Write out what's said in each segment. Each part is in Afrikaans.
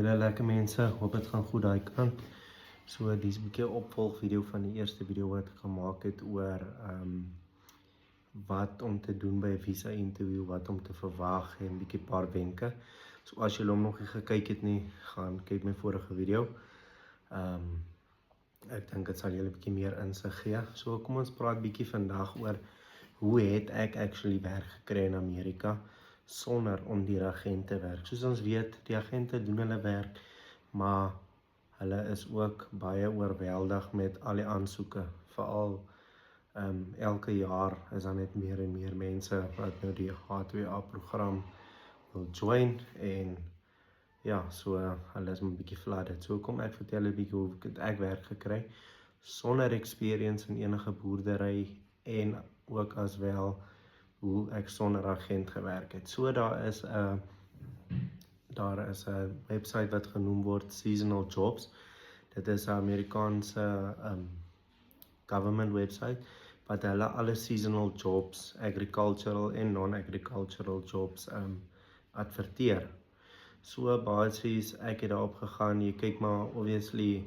Julle lekker mense, hoop het gaan goed daai kant. So dis 'n bietjie 'n opvolgvideo van die eerste video wat ek gemaak het oor wat om te doen by 'n visa interview, wat om te verwag en bietjie paar wenke. So as julle hom nog nie gekyk het nie, gaan kyk my vorige video. Ek dink dit sal julle 'n bietjie meer insig gee. So kom ons praat bietjie vandag oor hoe het ek actually werk gekry in Amerika sonder om deur agent te werk. Soos ons weet, die agente doen hulle werk, maar hulle is ook baie oorweldig met al die aansoeke. Veral elke jaar is daar net meer en meer mense wat nou die H2A program wil join en ja, so hulle is 'n bietjie flooded. So kom ek vertel 'n bietjie hoe ek werk gekry sonder experience in enige boerdery en ook as wel hoe ek sonder agent gewerk het. So daar is 'n website wat genoem word Seasonal Jobs. Dit is 'n Amerikaanse government website wat hulle alle seasonal jobs, agricultural en non-agricultural jobs adverteer. So basies ek het daarop gegaan. Jy kyk maar obviously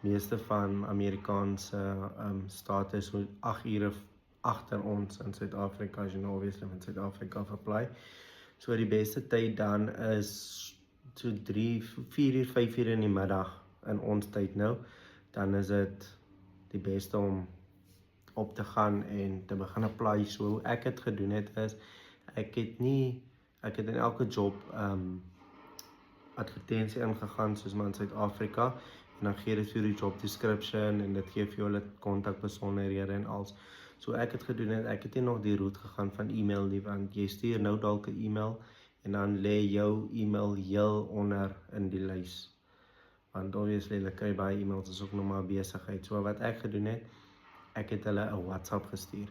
meeste van Amerikaanse state is so 8 ure agter ons in Suid-Afrika, as jy nou obviously in Suid-Afrika apply. So die beste tyd dan is so 3, 4 uur, 5 uur in die middag in ons tyd nou. Dan is dit die beste om op te gaan en te begin apply. So hoe ek het gedoen het is, ek het in elke job advertensie ingegaan soos maar in Suid-Afrika en dan gee dit vir die job description en dit gee vir jou hulle kontakbesonderhede en alles. So ek het gedoen het, ek het nie nog die route gegaan van e-mail nie, want jy stuur nou dalk 'n e-mail en dan lê jou e-mail heel onder in die lys. Want obviously hulle kry baie e-mails, is ook nog maar besigheid. So wat ek gedoen het, ek het hulle 'n WhatsApp gestuur.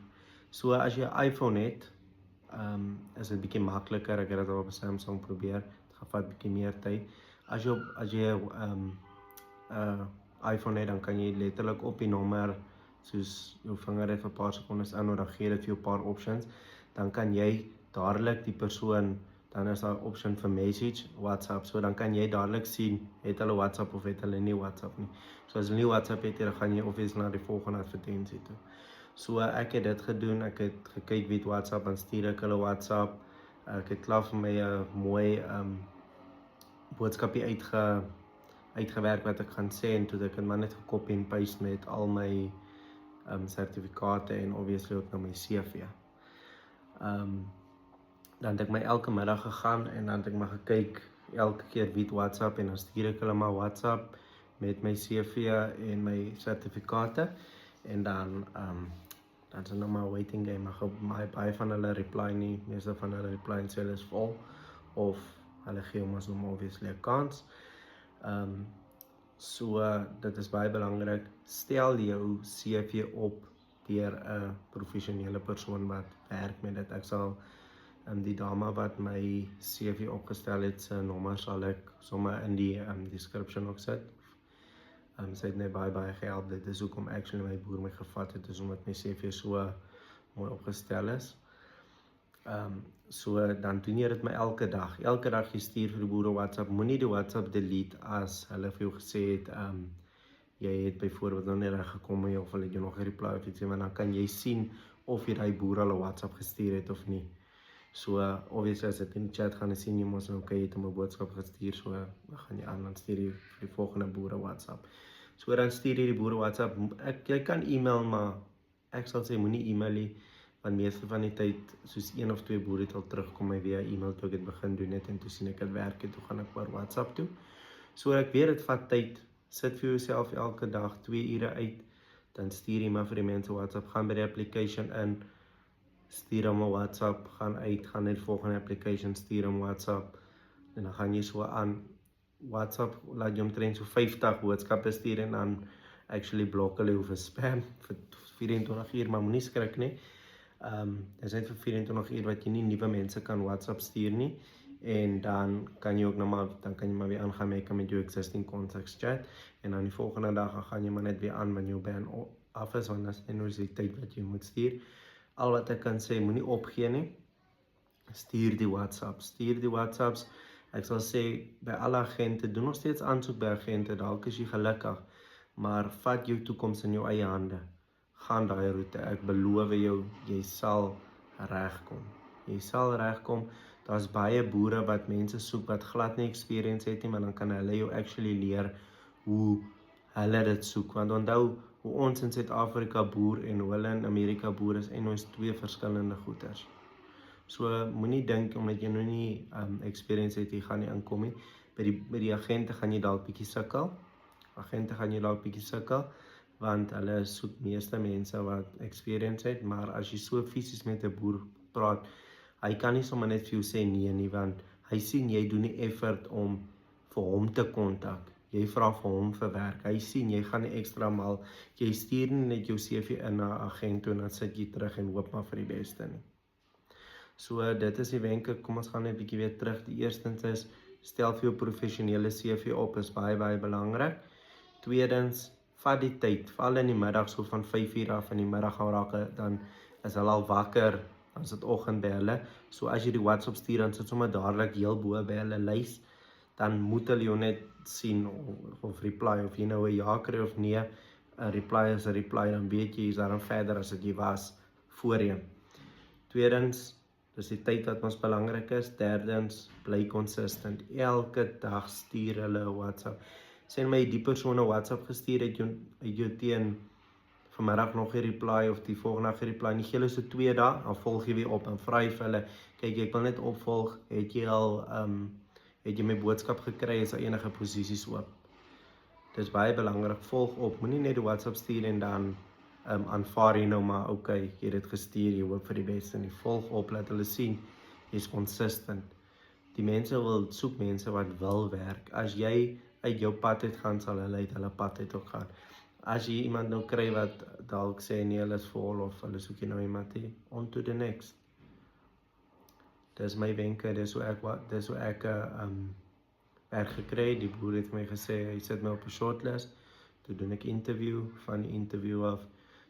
So as jy 'n iPhone het, is dit bietjie makliker. Ek het dit al op 'n Samsung probeer. Dit gaan vat bietjie meer tyd. As jy 'n iPhone het, dan kan jy letterlik op die nommer soos jou vinger het vir 'n paar sekondes in, dan gee dit vir jou 'n paar options. Dan kan jy dadelik die persoon, dan is daar 'n option vir message, WhatsApp. So dan kan jy dadelik sien, het hulle WhatsApp of het hulle nie WhatsApp nie. So as hulle nie WhatsApp het, dan gaan jy obviously na die volgende advertensie toe. So ek het dit gedoen, ek het gekyk wie het WhatsApp, dan stuur ek hulle WhatsApp. Ek het klaar vir my 'n mooi boodskapie uitgewerk wat ek gaan sê, en toe het ek maar net gekopie en paste met al my sertifikate en obviously ook na my CV. Dan het ek my elke middag gegaan en dan het ek maar gekyk elke keer wie het WhatsApp en dan stuur ek hulle maar WhatsApp met my CV en my sertifikate en dan is dit nog maar waiting game, maar baie van hulle reply nie, meeste van hulle reply en sê hulle is vol of hulle gee ons nog obviously 'n kans. So dit is baie belangrik, stel jou CV op deur 'n professionele persoon wat werk met dit. Ek sal die dame wat my CV opgestel het, sy nommer sal ek sommer in die description ook sit. Sy het net baie gehelp. Dit is hoekom actually my boer my gevat het, is omdat my CV so mooi opgestel is. So dan doen jy dit my elke dag. Elke dag jy stuur vir die boere WhatsApp. Moenie die WhatsApp delete as hulle vir jou gesê het, jy het byvoorbeeld nou nie reg gekom of hulle het jou nog gereply of iets, want dan kan jy sien of jy daai boer al 'n WhatsApp gestuur het of nie. So obviously as dit in die chat gaan sien jy mos nou okay, jy het 'n boodskap gestuur, so dan gaan jy aan, dan stuur jy vir die volgende boere WhatsApp. So dan stuur jy die boere WhatsApp. Jy kan e-mail, maar ek sal sê moenie e-mail nie, want meeste van die tyd, soos 1 of 2 boere het al terugkom my via e-mail toe ek het begin doen het en toe sien ek het werk en toe gaan ek oor WhatsApp toe. So ek weet dit vat tyd. Sit vir jouself elke dag 2 ure uit, dan stuur jy maar vir die mense WhatsApp, gaan by die application in, stuur hom 'n WhatsApp, gaan uit, gaan net volgende application, stuur hom WhatsApp en dan gaan jy so aan. WhatsApp laat jy omtrent so 50 boodskappe stuur en dan actually blok hulle hoe vir spam vir 24 uur, maar moenie skrik nie. Is net vir 24 uur wat jy nie nuwe mense kan WhatsApp stuur nie, en dan kan jy ook nog maar, dan kan jy maar weer aangaan met jou existing contacts chat, en dan die volgende dag gaan jy maar net weer aan wanneer jou ban af is, want dat is nou die tyd wat jy moet stuur. Al wat ek kan sê, moenie opgee nie, stuur die WhatsApps, Ek sal sê, by alle agente, doen nog steeds aansoek by agente, dalk is jy gelukkig, maar vat jou toekoms in jou eie hande. Gaan daai roete, ek beloof jou, jy sal regkom. Jy sal regkom. Daar's baie boere wat mense soek wat glad nie experience het nie, maar dan kan hulle jou actually leer hoe hulle dit soek. Want onthou, hoe ons in Suid-Afrika boer en hoe hulle in Amerika boer is en ons twee verskillende goeders. So moenie dink omdat jy nou nie experience het, jy gaan nie inkom nie. By die agente gaan jy dalk bietjie sukkel. Want hulle soek meeste mense wat experience het, maar as jy so fisies met 'n boer praat, hy kan nie sommer net vir jou sê nee nie, want hy sien jy doen die effort om vir hom te kontak. Jy vra vir hom vir werk. Hy sien jy gaan die ekstra maal. Jy stuur nie net jou CV in na 'n agent toe en dan sit jy terug en hoop maar vir die beste nie. So dit is die wenke. Kom ons gaan net 'n bietjie weer terug. Die eerstens is stel vir jou professionele CV op, is baie belangrik. Tweedens, vat die tyd, val in die middag so van 5:00 af in die middag raak, dan is hulle al wakker, dan is dit oggend by hulle. So as jy die WhatsApp stuur, dan sit sommer dadelik heel bo by hulle lys, dan moet hulle jou net sien of reply, of jy nou 'n ja kry of nee. 'n reply is 'n reply, dan weet jy, jy's daarin verder as dit jy was voorheen. Tweedens, dis die tyd wat ons belangrik is. Derdens, bly consistent. Elke dag stuur hulle 'n WhatsApp. Sê my die persoon 'n WhatsApp gestuur het jou teen vanmiddag nog 'n reply of die volgende dag 'n reply. Nie gee hulle so 2 dae, dan volg jy weer op en vra jy vir hulle, kyk, ek wil net opvolg, het jy al het jy my boodskap gekry, is daar enige posisies oop? Dis baie belangrik, volg op, moenie net 'n WhatsApp stuur en dan aanvaar jy nou maar, okay, jy het dit gestuur, jy hoop vir die beste nie. Volg op, laat hulle sien, jy's consistent. Die mense wil soek mense wat wil werk. As jy uit jou pad uit gaan, sal hulle uit hulle pad uit ook gaan. As jy iemand nou kry wat dalk sê nee, hulle is vol of hulle soek jy nou iemand, on to the next. Dis my wenke, dis hoe ek werk gekry. Die boer het my gesê, hy sit my op 'n shortlist. Toe doen ek interview, van die interview af,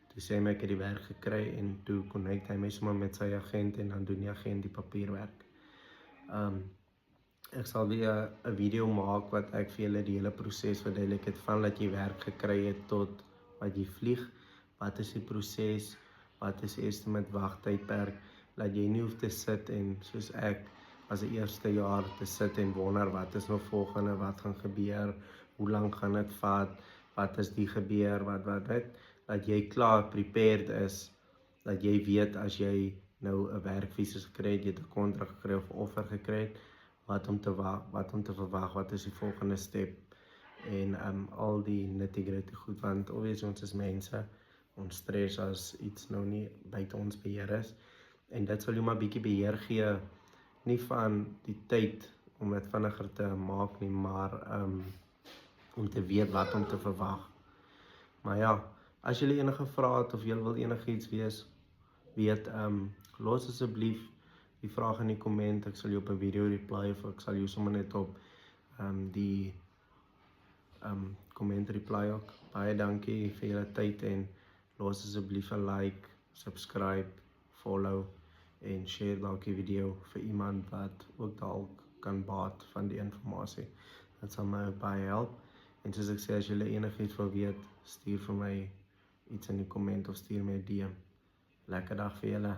toe sê my ek het die werk gekry en toe connect hy my sommer met sy agent en dan doen die agent die papierwerk. Ek sal weer 'n video maak wat ek vir julle die hele proses verduidelik het, van dat jy werk gekry het tot wat jy vlieg. Wat is die proses? Wat is die estimate wagtydperk? Dat jy nie hoef te sit en soos ek as 'n eerste jaar te sit en wonder wat is nou volgende, wat gaan gebeur, hoe lank gaan dit vat, wat is die gebeur, wat, dat jy klaar prepared is, dat jy weet as jy nou 'n werkvisa gekry het, jy het 'n kontrak gekry of 'n offer gekry het, wat om te verwag, wat is die volgende step en al die nitty-gritty goed, want obviously ons is mense, ons stres as iets nou nie buite ons beheer is, en dit sal jou maar bietjie beheer gee, nie van die tyd om dit vinniger te maak nie, maar om te weet wat om te verwag. Maar ja, as julle enige vrae het of julle wil enigiets weet, los asseblief die vraag in die komment, ek sal jou op 'n video reply of ek sal jou sommer net op die comment reply ook. Baie dankie vir julle tyd en los asseblief 'n like, subscribe, follow en share dalk die video vir iemand wat ook dalk kan baat van die inligting. Dit sal my baie help. En soos ek sê, as julle enigiets wil weet, stuur vir my iets in die komment of stuur my 'n DM. Lekker dag vir julle.